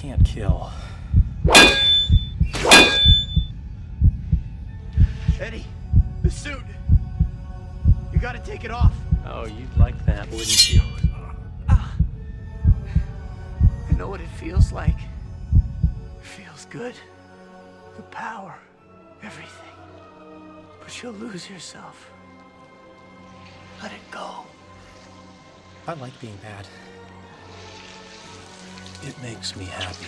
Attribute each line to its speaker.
Speaker 1: can't kill.
Speaker 2: Eddie, the suit. You gotta take it off.
Speaker 1: Oh, you'd like that, wouldn't you?
Speaker 2: I know what it feels like. It feels good. The power, everything. But you'll lose yourself. Let it go.
Speaker 1: I like being bad. It makes me happy.